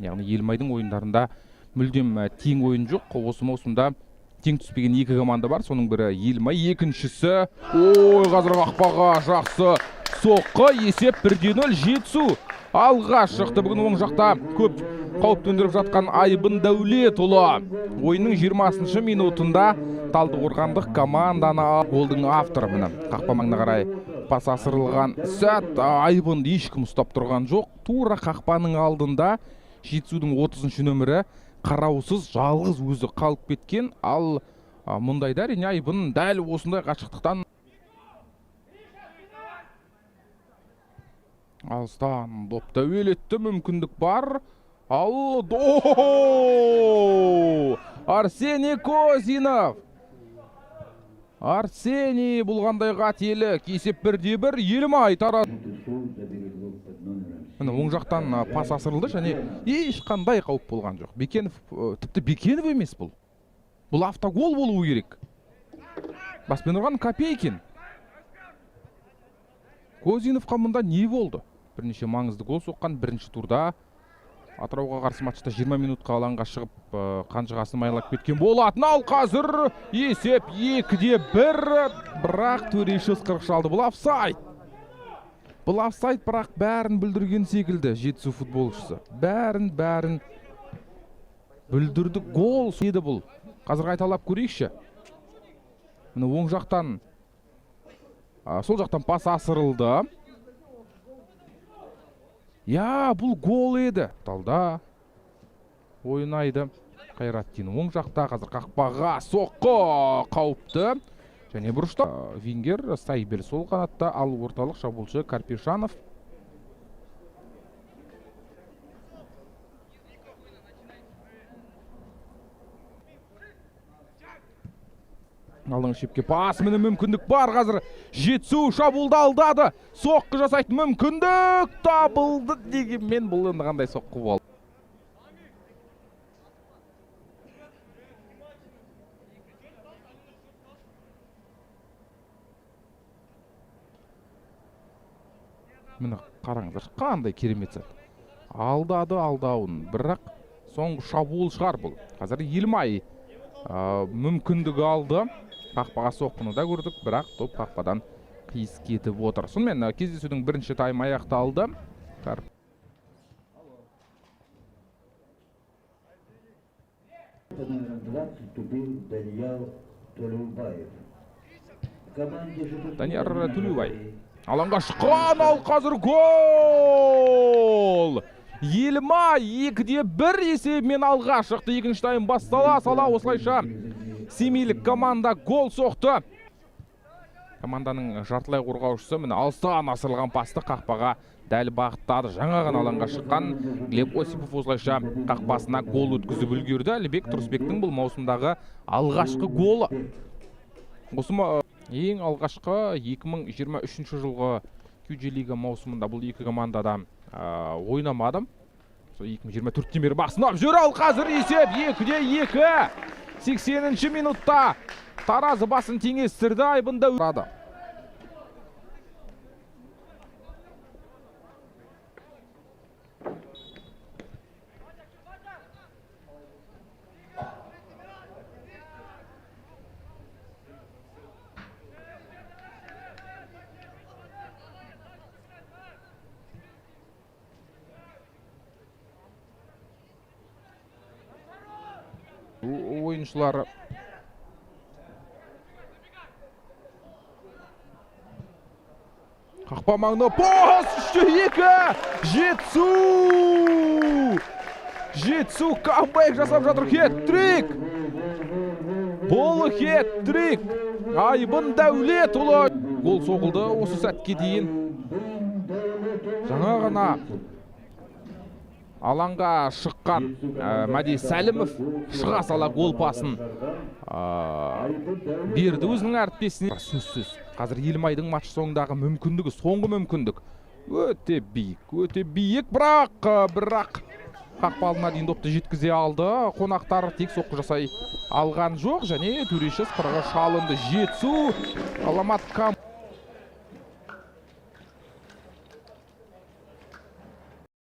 Яғни Елімайдың ойындарында мүлдем тең ойын жоқ. Осы маусымда тең түспеген екі команда бар. Соның бірі Елімай, екіншісі. Ой, қазір қақпаға жақсы соққы, есеп 1-0. Жетісу алға шықты. Бүгін оң жақта көп қауіп төндіріп жатқан Айбын Дәулетұлы ойынның 20-шы минутында Талдықорғандық команданы голдың авторы. Міне қақпа маңына қарай пас асырылған сәт, Айбынды ешкім ұстап тұрған жоқ. Тура қақпаның алдында Жетісудың 30-шы нөмірі қараусыз жалғыз өзі қалып кеткен. Ал мұндайда әрине Айбын дәл осындай қашықтықтан алыстан допты өелетті, мүмкіндік бар. Ал Арсений Козинов. Арсений бұл қандай қателік. Есеп 1-1. Елімай тарады. Оң жақтан пас асырылды және ешқандай қауіп болған жоқ. Бекенов, тіпті Бекенов емес бұл. Бұл автогол болуы керек. Баспен ұрған Копейкин. Козиновқа мұнда не болды? Бірнеше маңызды гол соққан бірінші турда. Атырауға қарсы матчта 20 минутқа алаңға шығып қанжығасын майлап кеткен болатын. Ал қазір есеп 2-1. Бірақ төреші ысқырық шалды. Бұл офсайд. Бұл офсайд, бірақ бәрін бүлдірген секілді Жетісу футболшысы. Бәрін бүлдірді. Гол еді бұл. Қазір қайталап көрейікші. Міне оң жақтан, сол жақтан пас асырылды. Бұл гол еді. Талда ойнайды Қайраттин. Оң жақта қазір қақпаға соққы қауіпті. Және бұрышта вингер Сайбел сол қанатта, ал орталық шабуылшы Карпишанов. Алдың шепке пас, міне мүмкіндік бар. Қазір Жетісу шабуылды алдады. Соққы жасайтын мүмкіндік табылды дегенмен бұл енді қандай соққы болды. Міне қараңыздар, қандай керемет сәт. Алдады алдауын, бірақ соңғы шабуыл шығар бұл. Қазір Елімай мүмкіндігі алды. Қақпаға соққыны да көрдік, бірақ топ қақпадан қиыс кетіп отыр. Сонымен кездесудің бірінші тайм аяқталды. Данияр Төлеубай. Алаңға шыққан, ал қазір гол! Елімай 2-1 есебімен алға шықты. Екінші тайм бастала сала осылайша семейлік команда гол соқты. Команданың жартылай қорғаушысы міне алыстан асырылған пасты қақпаға дәл бағыттады. Жаңа ғана алаңға шыққан Глеб Осипов осылайша қақпасына гол өткізіп үлгерді. Әлібек Тұрысбектің бұл маусымдағы алғашқы голы. Осы ең алғашқы 2023 жылғы QG лига маусымында бұл екі командада ойнамадым. 2024-тен бері басынап жүр. Ал қазір есеп 2-2. 80-ші минутта Таразы басын теңестірді. Айбында ұрады. Ойыншылары қақпа маңына пас, 3-2. Жетісу камбэк жасап жатыр. Хет-трик. Бұл хет-трик. Айбын Дәулетұлы. Гол соғылды осы сәтке дейін. Жаңа ғана алаңға шыққан Мәди Сәлімов шыға сала гол пасын берді өзінің әріптесіне. Сөзсіз. Қазір Елімайдың матч соңындағы мүмкіндігі, соңғы мүмкіндік. Өте биік, бірақ қақпа алдына дейін допты жеткізе алды. Қонақтар тек соққы жасай алған жоқ және төреші ысқырығы шалынды. Жетісу Аламат